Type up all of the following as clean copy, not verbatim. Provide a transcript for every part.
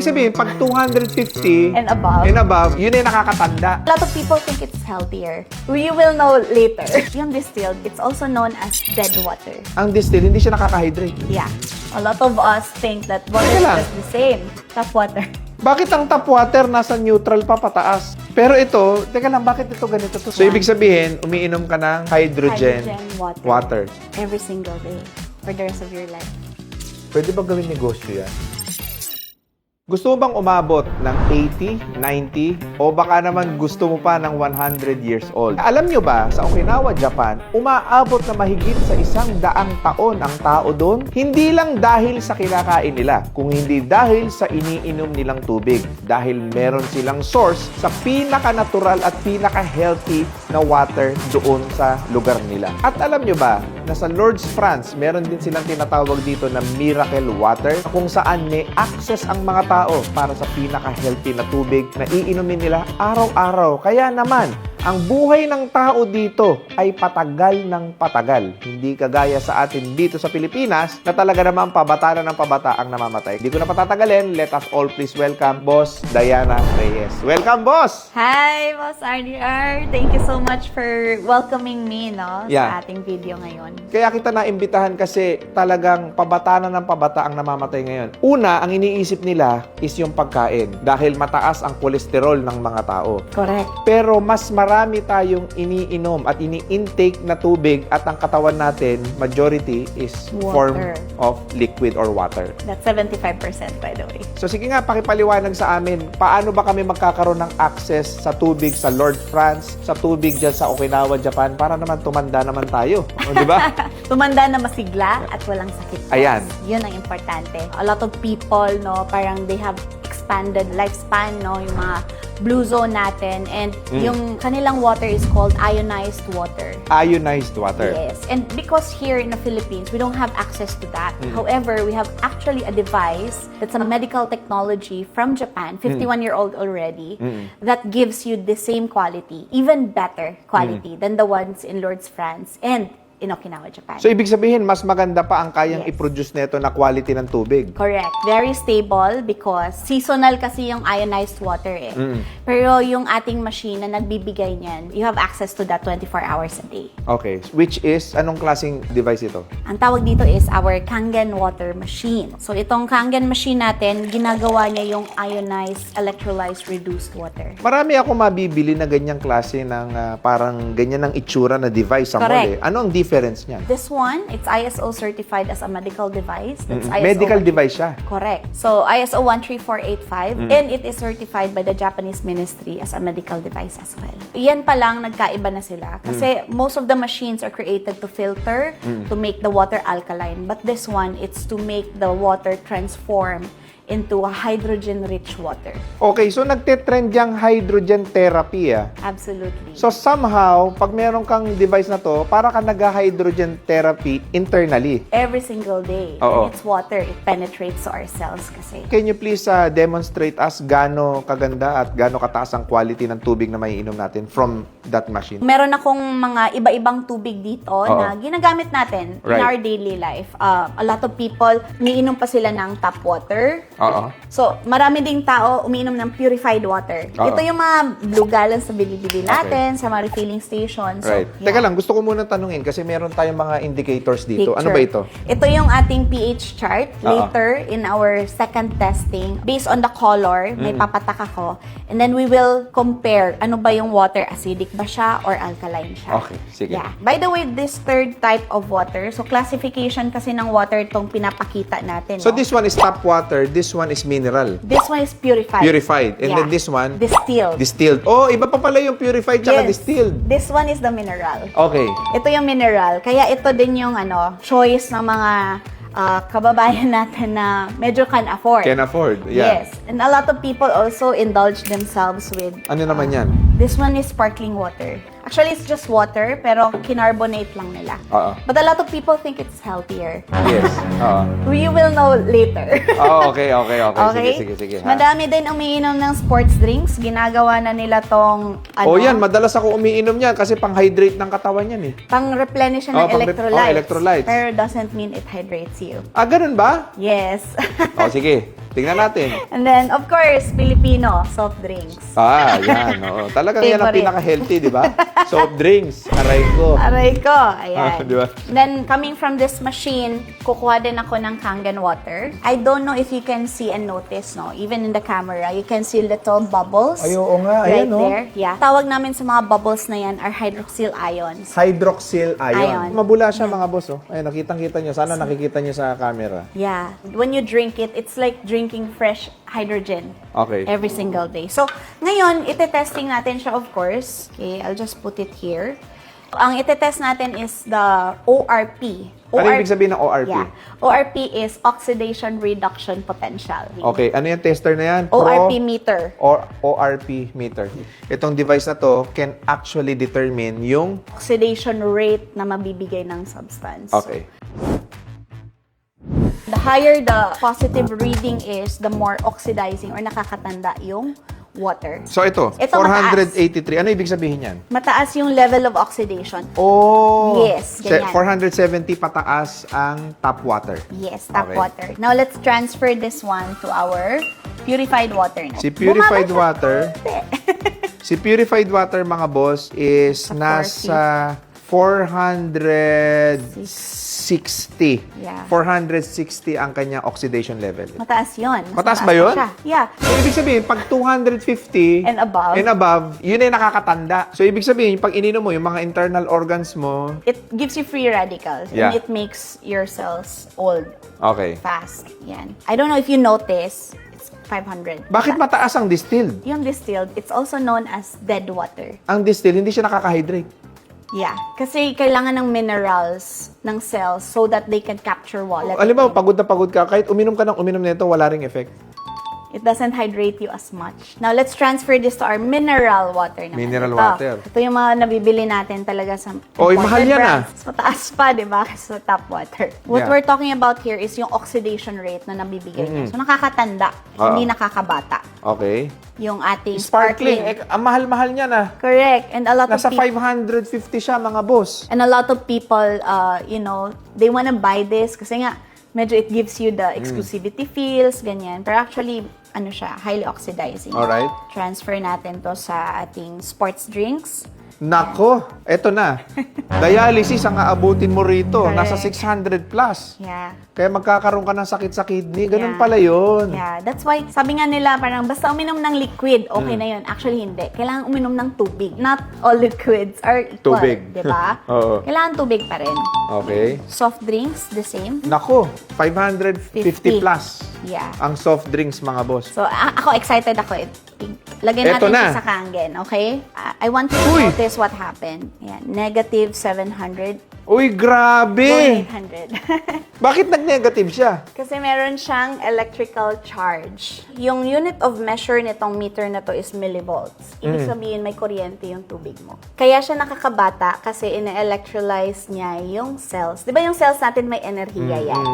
ibig sabihin, pag 250 And above. yun ay nakakatanda. A lot of people think it's healthier. You will know later. Yung distilled, it's also known as dead water. Ang distill, hindi siya nakaka-hydrate. Yeah. A lot of us think that water Teka is lang. just the same. Tap water. Bakit ang tap water nasa neutral pa pataas? Pero ito, teka lang, bakit ito ganito to? So, ibig sabihin, umiinom ka ng hydrogen water. Every single day. For the rest of your life. Pwede ba gawin negosyo yan? Gusto mo bang umabot ng 80, 90, o baka naman gusto mo pa ng 100 years old? Alam nyo ba, sa Okinawa, Japan, umaabot na mahigit sa 100 taon ang tao doon? Hindi lang dahil sa kinakain nila, kung hindi dahil sa iniinom nilang tubig. Dahil meron silang source sa pinaka-natural at pinaka-healthy na water doon sa lugar nila. At alam nyo ba, na sa Lourdes, France, meron din silang tinatawag dito na miracle water, kung saan may access ang mga tao para sa pinaka-healthy na tubig na iinumin nila araw-araw. Kaya naman, ang buhay ng tao dito ay patagal ng patagal. Hindi kagaya sa atin dito sa Pilipinas na talaga naman pabata na ng pabata ang namamatay. Hindi ko na patatagalin. Let us all please welcome Boss Diana Reyes. Welcome, Boss! Hi, Boss RDR. Thank you so much for welcoming me, no? Yeah. Sa ating video ngayon. Kaya kita naimbitahan kasi talagang pabata na ng pabata ang namamatay ngayon. Una, ang iniisip nila is yung pagkain dahil mataas ang kolesterol ng mga tao. Correct. Pero mas marami tayong iniinom at ini-intake na tubig at ang katawan natin, majority is form Water. of liquid or water. That's 75% by the way. So sige nga, pakipaliwanag sa amin, paano ba kami magkakaroon ng access sa tubig sa Lourdes, France, sa tubig dyan sa Okinawa, Japan, para naman tumanda naman tayo. O, di ba? Tumanda na masigla at walang sakit. Ayan. Yun ang importante. A lot of people, no, parang they have expanded lifespan, no, yung mga blue zone natin, and yung kanilang water is called ionized water. Ionized water. Yes. And because here in the Philippines, we don't have access to that. However, we have actually a device that's a medical technology from Japan, 51-year-old already, that gives you the same quality, even better quality than the ones in Lourdes, France, and in Okinawa, Japan. So ibig sabihin, mas maganda pa ang kayang Yes. i-produce nito na quality ng tubig. Correct. Very stable because seasonal kasi yung ionized water eh. Pero yung ating machine na nagbibigay niyan, you have access to that 24 hours a day. Okay. Which is, anong klaseng device ito? Ang tawag dito is our Kangen water machine. So itong Kangen machine natin, ginagawa niya yung ionized, electrolyzed, reduced water. Marami ako mabibili na ganyang klase ng parang ganyan ng itsura na device sa mall eh. Correct. Ano ang difference niya? This one, it's ISO certified as a medical device. That's ISO Medical device siya. Correct. So, ISO 13485, and it is certified by the Japanese Ministry as a medical device as well. Yan pa lang, nagkaiba na sila. Kasi most of the machines are created to filter, to make the water alkaline. But this one, it's to make the water transform into a hydrogen-rich water. Okay, so nagte-trend yung hydrogen therapy ah. Absolutely. So somehow, pag meron kang device na to, para ka nag-hydrogen therapy internally. Every single day. Oo. And it's water. It penetrates to our cells kasi. Can you please demonstrate us gaano kaganda at gaano kataas ang quality ng tubig na maiinom natin from that machine? Meron akong mga iba-ibang tubig dito na ginagamit natin in Right. our daily life. A lot of people, umiinom pa sila ng tap water. Oo. So, marami ding tao umiinom ng purified water. Oo. Ito yung mga blue gallons sa binibili natin, sa mga refilling stations. So, Right. yeah. Teka lang, gusto ko muna tanungin kasi meron tayong mga indicators dito. Ano ba ito? Ito yung ating pH chart. Oo. Later, in our second testing, based on the color, may papatak ako. And then we will compare ano ba yung water, acidic ba siya or alkaline siya. Okay, sige. Yeah. By the way, this third type of water, so classification kasi ng water itong pinapakita natin. So no? this one is tap water, this one is mineral. This one is purified. Purified. And Yeah. then this one? Distilled. Distilled. Oh, iba pa pala yung purified tsaka Yes. distilled. This one is the mineral. Okay. Ito yung mineral. Kaya ito din yung choice ng mga kababayan natin na medyo can afford. Can afford. Yeah. Yes. And a lot of people also indulge themselves with Ano naman yan? this one is sparkling water. Actually, it's just water, pero kinarbonate lang nila. Oo. But a lot of people think it's healthier. Yes. Oo. We will know later. Okay. Sige. Ha? Madami din umiinom ng sports drinks. Ginagawa na nila tong Yan. Madalas ako umiinom yan kasi pang-hydrate ng katawan yan eh. pang-replenish siya ng electrolytes. Electrolytes. Pero doesn't mean it hydrates you. Ganun ba? Yes. Sige. Tingnan natin. And then, of course, Filipino soft drinks. Yan. Oo. Talagang yan ang Favorite. pinaka-healthy, di ba? Soft drinks. Aray ko. Aray ko. Ayan. Di ba? Then, coming from this machine, kukuha din ako ng Kangen water. I don't know if you can see and notice, no? Even in the camera, you can see little bubbles. Ay, oo nga. Right Ayan, no? there. Yeah. Tawag namin sa mga bubbles na yan are hydroxyl ions. Hydroxyl ion. Ion. Mabula siya mga boss. Ayun, nakitang-kita nyo. Sana nakikita nyo sa camera. Yeah. When you drink it, it's like drinking fresh hydrogen. Okay. Every single day. So, ngayon, ite-testing natin siya, of course. Okay, I'll just put it here. Ang ite-test natin is the ORP. Ano ibig sabihin ng ORP? Yeah. ORP is Oxidation Reduction Potential. Okay, ano yung tester na yan? ORP meter. Or ORP meter. Itong device na to can actually determine yung... Oxidation rate na mabibigay ng substance. Okay. The higher the positive reading is, the more oxidizing or nakakatanda yung water. So ito, Ito 483. Ano ibig sabihin yan? Mataas yung level of oxidation. Yes, ganyan. 470 pataas ang tap water. Yes, tap Okay. water. Now, let's transfer this one to our purified water. Na. Si purified Bumaba siya water, konti. si purified water mga boss is Sa nasa 460. Yeah. 460 ang kanyang oxidation level. Mataas yun. Mas Mataas ba yun? siya. Yeah. So, ibig sabihin, pag 250 And above. yun ay nakakatanda. So, ibig sabihin, pag ininom mo, yung mga internal organs mo, It gives you free radicals. Yeah. And it makes your cells old okay. fast. Yan. I don't know if you notice, it's 500. Bakit mataas ang distilled? Yung distilled, it's also known as dead water. Ang distilled, hindi siya nakaka-hydrate. Yeah. Kasi kailangan ng minerals ng cells so that they can capture water. Alam mo, pagod na pagod ka, kahit uminom ka ng uminom nito, wala ring effect. It doesn't hydrate you as much. Now, let's transfer this to our mineral water naman. Mineral Ito. water. Ito yung mga nabibili natin talaga sa Oy, imported mahal yan, brands. Mas mataas pa, di ba? Sa tap water. What Yeah. we're talking about here is yung oxidation rate na nabibigay niya. So, nakakatanda. Hindi nakakabata. Okay. Yung ating Sparkling. sparkling. Ang mahal-mahal niya na. Correct. And a lot Nasa of people... 550 siya, mga boss. And a lot of people, they wanna buy this kasi nga, medyo it gives you the exclusivity feels, ganyan. Pero actually, highly oxidizing. Alright. Transfer natin to sa ating sports drinks. Nako, eto na. Dialysis ang aabutin mo rito. Correct. Nasa 600 plus. Yeah. Kaya magkakaroon ka ng sakit sa kidney. Ganun Yeah. pala yun. Yeah, that's why sabi nga nila parang basta uminom ng liquid, okay na yun. Actually, hindi. Kailangan uminom ng tubig. Not all liquids are equal. Tubig. Di ba? Oo. Kailangan tubig pa rin. Okay. Soft drinks, the same. Nako, 550 plus Yeah. ang soft drinks, mga boss. So, ako excited ako. Lagyan Eto natin na. siya sa Kangen, okay? I want you to Uy! notice what happened. Yan, negative 700. Uy, grabe! 800. Bakit nag-negative siya? Kasi meron siyang electrical charge. Yung unit of measure nitong meter na to is millivolts. Ibig sabihin, may kuryente yung tubig mo. Kaya siya nakakabata kasi ine-electrolyze niya yung cells. Di ba yung cells natin may enerhiya yan?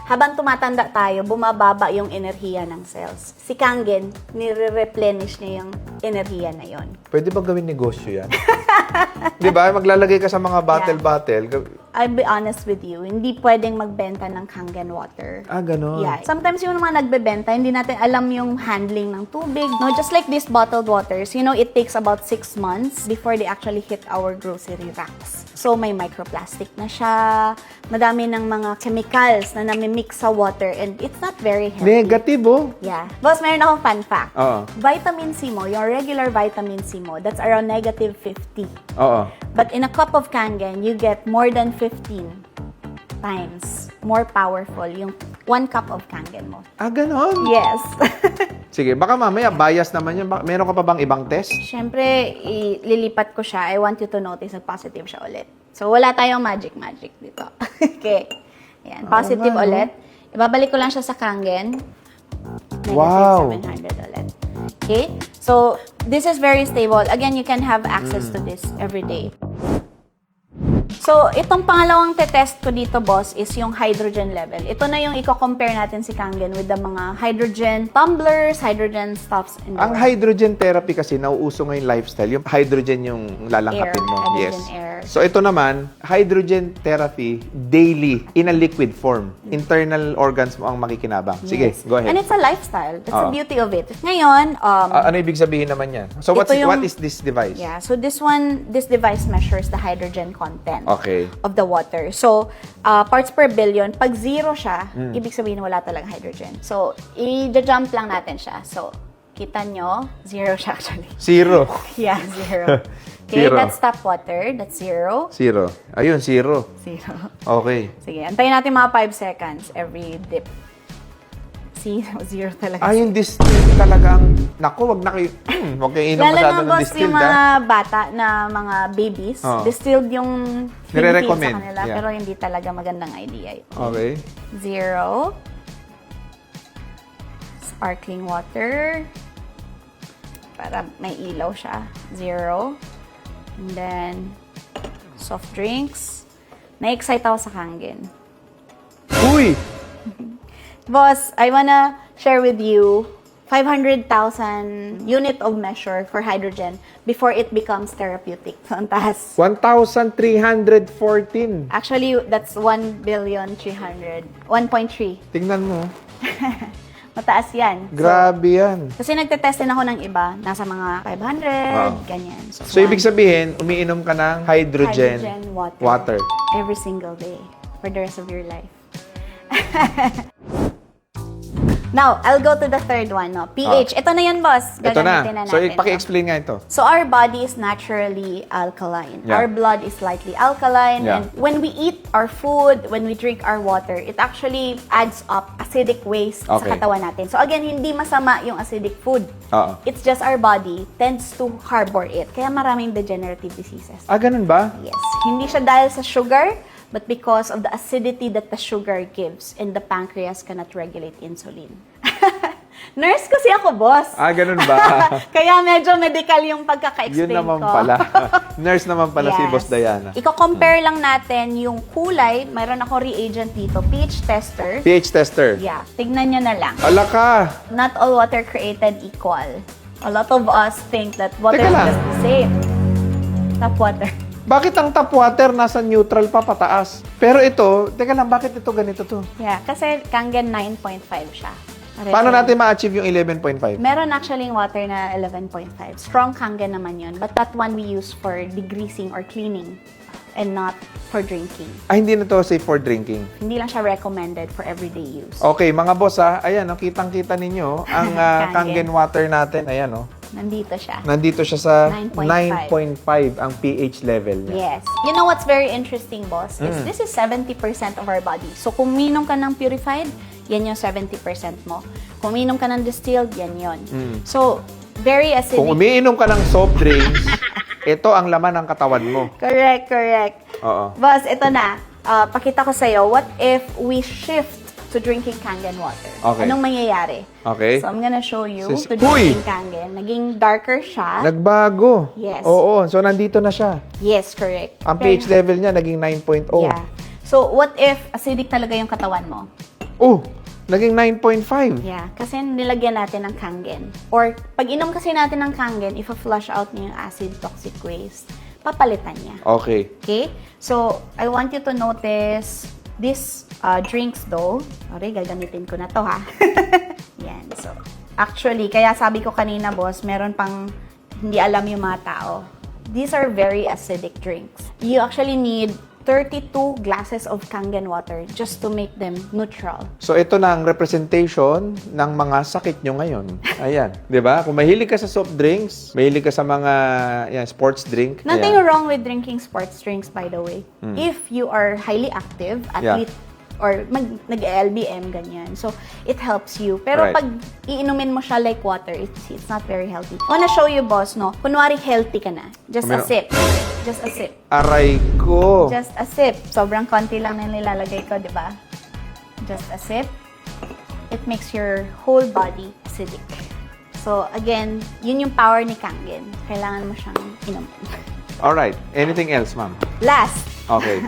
Habang tumatanda tayo, bumababa yung enerhiya ng cells. Si Kangen, nire-replenish niya yung enerhiya na yon. Pwede ba gawin negosyo yan? Di ba? Maglalagay ka sa mga bottle-bottle. I'll be honest with you, hindi pwedeng magbenta ng Kangen water. Ganon. Yeah. Sometimes yung mga nagbebenta, hindi natin alam yung handling ng tubig. No, just like these bottled waters, it takes about 6 months before they actually hit our grocery racks. So, may microplastic na siya, madami ng mga chemicals na namimix sa water, and it's not very healthy. Negative, oh. Yeah. Boss, mayroon akong fun fact. Oo. Vitamin C mo, yung regular vitamin C mo, that's around negative 50. Oo. But in a cup of Kangen, you get more than 15 times more powerful yung 1 cup of Kangen mo. Ganon. Yes. Sige, baka mamaya bias naman yun. Meron ka pa bang ibang test? Siyempre, ililipat ko siya. I want you to notice na positive siya ulit. So, wala tayong magic dito. Okay. Ayan, positive nga, no? ulit. Ibabalik ko lang siya sa Kangen. Negative Wow. 700 ulit. Okay? So, this is very stable. Again, you can have access to this every day. So, itong pangalawang te-test ko dito, boss, is yung hydrogen level. Ito na yung i-compare natin si Kangen with the mga hydrogen tumblers, hydrogen stuffs. In the Ang hydrogen therapy kasi nauuso ngayong lifestyle, yung hydrogen yung lalangkapin Air, mo. hydrogen Yes. air. So ito naman, hydrogen therapy daily in a liquid form. Internal organs mo ang makikinabang. Sige, Yes. go ahead. And it's a lifestyle. That's the Oo. beauty of it. Ngayon, Ano ibig sabihin naman yan? So Ito yung- what is this device? yeah, so this device measures the hydrogen content Okay. of the water. So, parts per billion, pag zero siya, ibig sabihin wala talagang hydrogen. So, i-jump lang natin siya. So, kita nyo, zero siya actually. Zero. Yeah, zero. Okay, Zero. that's tap water. That's zero. Zero. Ayun, zero. Zero. Okay. Sige, antayin natin mga 5 seconds every dip. See, zero talaga. Ah, yung distilled talagang, naku, wag na kayo, wag kayo inom Lalo masyado na ng boss distilled, yung mga bata na mga babies, Oo. distilled yung Nire-recommend, sa kanila, yeah. pero hindi talaga magandang idea. Okay. Zero. Sparkling water. Para may ilaw siya. Zero. And then, soft drinks. Na-excite ako sa Kangen. Uy! Boss, I wanna share with you 500,000 unit of measure for hydrogen before it becomes therapeutic. So, ang taas. 1,314. Actually, that's 1,300,000,000. 1.3. Tingnan mo. Mataas yan. Grabe yan. Kasi nagtetest din ako ng iba. Nasa mga 500, Wow. ganyan. So, ibig sabihin, umiinom ka ng hydrogen, water. every single day for the rest of your life. Now, I'll go to the third one, no? pH. Ito na yun, boss. Ito Gagamitin na. natin. So, paki-explain nga ito. So, our body is naturally alkaline. Yeah. Our blood is slightly alkaline. Yeah. And when we eat our food, when we drink our water, it actually adds up acidic waste sa Okay. katawan natin. So, again, hindi masama yung acidic food. Oo. It's just our body tends to harbor it. Kaya maraming degenerative diseases. Ah, ganun ba? Yes. Hindi siya dahil sa sugar, but because of the acidity that the sugar gives and the pancreas cannot regulate insulin. Nurse kasi ako, boss. Ah, ganun ba? Kaya medyo medical yung pagkaka-explain Yun naman ko. pala. Nurse naman pala si Yes. Boss Diana. Iko-compare lang natin yung kulay. Mayroon ako reagent dito, pH tester. pH tester. Yeah, tignan nyo na lang. Ala ka! Not all water created equal. A lot of us think that water Teka is lang. just the same. Tap water. Bakit ang tap water nasa neutral pa pataas? Pero ito, teka lang, bakit ito ganito to? Yeah, kasi Kangen 9.5 siya. Paano natin ma-achieve yung 11.5? Meron actually yung water na 11.5. Strong Kangen naman yun. But that one we use for degreasing or cleaning and not for drinking. Ah, hindi na to safe for drinking. Hindi lang siya recommended for everyday use. Okay, mga boss ayan, kitang-kita ninyo ang Kangen. Kangen water natin. Ayan, Nandito siya. Nandito siya sa 9.5. 9.5 ang pH level niya. Yes. You know what's very interesting, boss? Is this is 70% of our body. So, kung minom ka ng purified, yan yung 70% mo. Kung minom ka ng distilled, yan yun. So, very acidic. Kung umiinom ka ng soft drinks, ito ang laman ng katawan mo. Correct, correct. Oo. Boss, ito na. Pakita ko sa'yo, what if we shift to drinking Kangen water? Okay. Anong mangyayari? Okay. So, I'm gonna show you Sis- to Uy! drinking Kangen. Naging darker siya. Nagbago. Yes. Oo, so nandito na siya. Yes, correct. Ang Pero- pH level niya naging 9.0. Yeah. So, what if acidic talaga yung katawan mo? Oh, naging 9.5. Yeah, kasi nilagyan natin ng Kangen. Or, pag inom kasi natin ng Kangen, if flush out niya yung acid toxic waste, papalitan niya. Okay. Okay? So, I want you to notice this drinks though. Sorry, gagamitin ko na to ha. Yan. So, actually, kaya sabi ko kanina, boss, meron pang hindi alam yung mga tao. These are very acidic drinks. You actually need 32 glasses of Kangen water just to make them neutral. So ito na ang representation ng mga sakit nyo ngayon. Ayan, 'di ba? Kung mahilig ka sa soft drinks, mahilig ka sa mga sports drink. Nothing ayan. wrong with drinking sports drinks, by the way. If you are highly active, athlete, or nag-LBM, ganyan. So, it helps you. Pero Right. pag iinumin mo siya like water, it's not very healthy. I wanna show you, boss, no? Kunwari healthy ka na. Just a sip. Just a sip. Aray ko. Just a sip. Sobrang konti lang na nilalagay ko, di ba? Just a sip. It makes your whole body acidic. So, again, yun yung power ni Kangen. Kailangan mo siyang inumin. Alright. Anything else, ma'am? Last, Okay.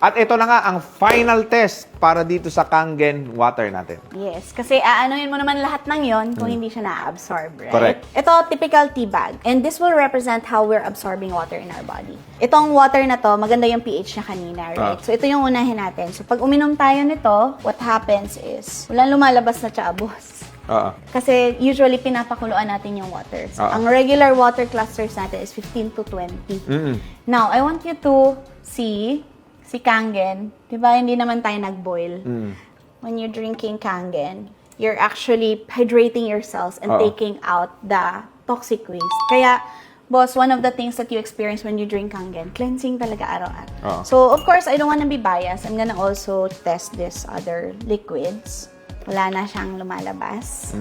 At ito na nga ang final test para dito sa Kangen water natin. yes, kasi aanuhin mo naman lahat ng yon kung hindi siya na-absorb, right? Correct. Ito, typical tea bag. And this will represent how we're absorbing water in our body. Itong water na to, maganda yung pH niya kanina, right? So, ito yung unahin natin. So, pag uminom tayo nito, what happens is, walang lumalabas na chabos. Kasi usually pinapakuluan natin yung water. So, ang regular water clusters natin is 15 to 20. Now, I want you to see si Kangen, di ba hindi naman tayo nag-boil? When you're drinking Kangen, you're actually hydrating your cells and taking out the toxic waste. Kaya, boss, one of the things that you experience when you drink Kangen, cleansing talaga araw-araw. So, of course, I don't want to be biased. I'm gonna also test this other liquids. Wala na siyang lumalabas.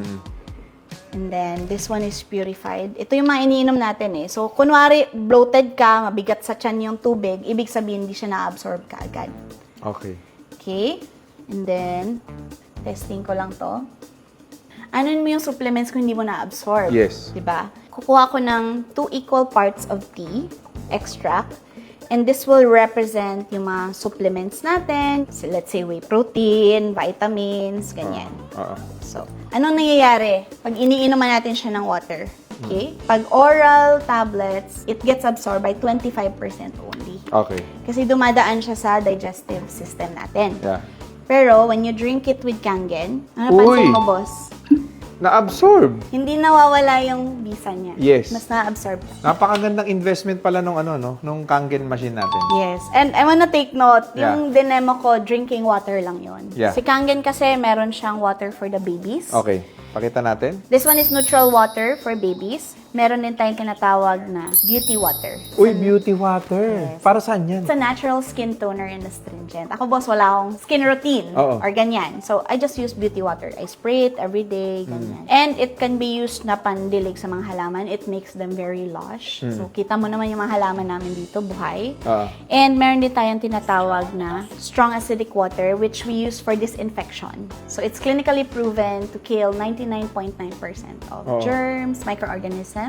And then, this one is purified. Ito yung mga iniinom natin eh. So, kunwari, bloated ka, mabigat sa tiyan yung tubig, ibig sabihin, hindi siya na-absorb ka agad. Okay. Okay? And then, testing ko lang to. Anuin mo yung supplements kung hindi mo na-absorb? Yes. Diba? Kukuha ko ng 2 equal parts of tea, extract, and this will represent yung mga supplements natin. So, let's say whey protein, vitamins, ganyan. So, anong nangyayari pag iniinuman natin siya ng water? Okay? Pag oral tablets, it gets absorbed by 25% only. Okay. Kasi dumadaan siya sa digestive system natin. Yeah. Pero, when you drink it with Kangen, ano Uy! pansin mo, boss? Na-absorb. Hindi nawawala yung bisa niya. Yes. Mas na-absorb. Napakagandang investment pala nung nung Kangen machine natin. Yes. And I wanna take note, Yeah. yung dinemo ko, drinking water lang yon. Yeah. Si Kangen kasi meron siyang water for the babies. Okay. Pakita natin. This one is neutral water for babies. Meron din tayong kinatawag na beauty water. Uy, beauty water. Yes. Para saan yan? It's a natural skin toner and astringent. Ako, boss, wala akong skin routine Oo. or ganyan. So, I just use beauty water. I spray it every day, ganyan. And it can be used na pandilig sa mga halaman. It makes them very lush. So, kita mo naman yung mga halaman namin dito, buhay. And meron din tayong tinatawag na strong acidic water, which we use for disinfection. So, it's clinically proven to kill 99.9% of germs, microorganisms.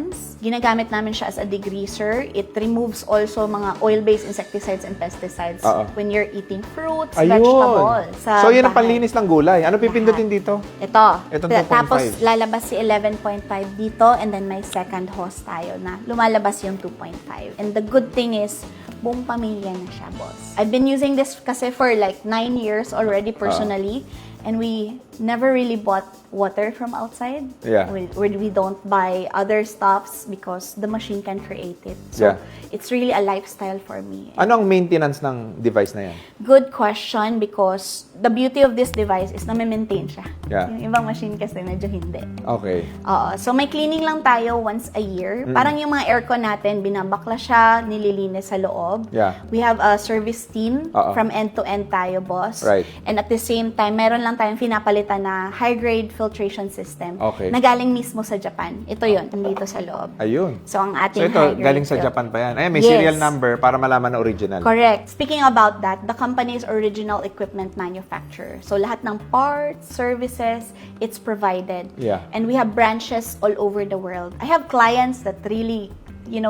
Ginagamit namin siya as a degreaser. It removes also mga oil-based insecticides and pesticides when you're eating fruits, vegetables. So, yun ang bahay. panlinis ng gulay. Ano pipindutin dito? Ito. Itong 2.5. Tapos, lalabas si 11.5 dito and then may second host tayo na lumalabas yung 2.5. And the good thing is, buong pamilya na siya, boss. I've been using this kasi for like 9 years already personally. And we never really bought water from outside. Yeah. We don't buy other stuffs because the machine can create it. So, it's really a lifestyle for me. Ano ang maintenance ng device na yan? Good question because the beauty of this device is na may maintain siya. Yeah. Yung ibang machine kasi medyo hindi. Okay. So, may cleaning lang tayo once a year. Parang yung mga aircon natin, binabakla siya, nililinis sa loob. Yeah. We have a service team from end to end tayo, boss. Right. And at the same time, meron lang tayong pinapalitan na high-grade filtration system Okay. na galing mismo sa Japan. Ito yun, nandito sa loob. Ayun. So, ang So, ating ito, high-grade galing sa fil- Japan pa yan. Ay, may Yes. serial number para malaman na original. Correct. Speaking about that, the company is original equipment manufacturer. So, lahat ng parts, services, it's provided. Yeah. And we have branches all over the world. I have clients that really,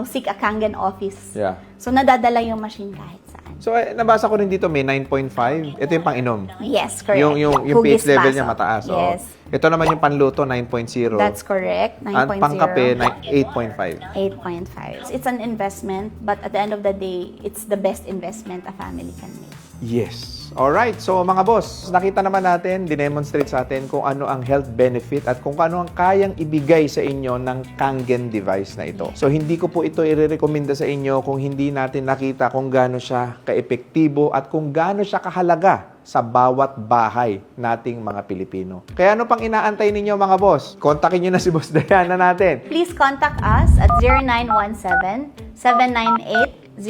seek a Kangen office. Yeah. So, nadadala yung machine kahit saan. So, nabasa ko rin dito may 9.5. Ito yung pang-inom. Yes, correct. Yung Hugis pH level baso. niya mataas. oo. Yes. Ito naman yung panluto, 9.0. That's correct. 9.0. At pangkape, 8.5. 8.5. It's an investment, but at the end of the day, it's the best investment a family can make. Yes. Alright, so mga boss, nakita naman natin, dinemonstrate sa atin kung ano ang health benefit at kung ano ang kayang ibigay sa inyo ng Kangen device na ito. So hindi ko po ito i-recommenda sa inyo kung hindi natin nakita kung gaano siya kaepektibo at kung gaano siya kahalaga sa bawat bahay nating mga Pilipino. Kaya ano pang inaantay ninyo mga boss? Kontakin nyo na si Boss Diana natin. Please contact us at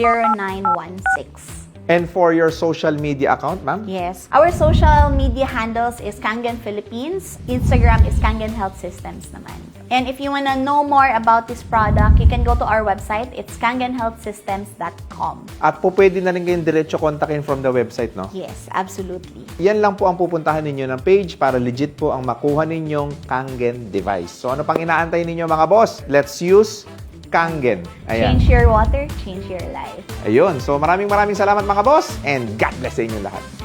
0917-798-0916. And for your social media account, ma'am? Yes. Our social media handles is Kangen Philippines. Instagram is Kangen Health Systems naman. And if you want to know more about this product, you can go to our website. It's kangenhealthsystems.com. At po pwede na rin kayong diretso kontakin from the website, no? Yes, absolutely. Yan lang po ang pupuntahan ninyo ng page para legit po ang makuha ninyong Kangen device. So ano pang inaantay ninyo mga boss? Let's use Kangen. Ayan. Change your water, change your life. Ayun. So maraming salamat mga boss and God bless sa inyo lahat.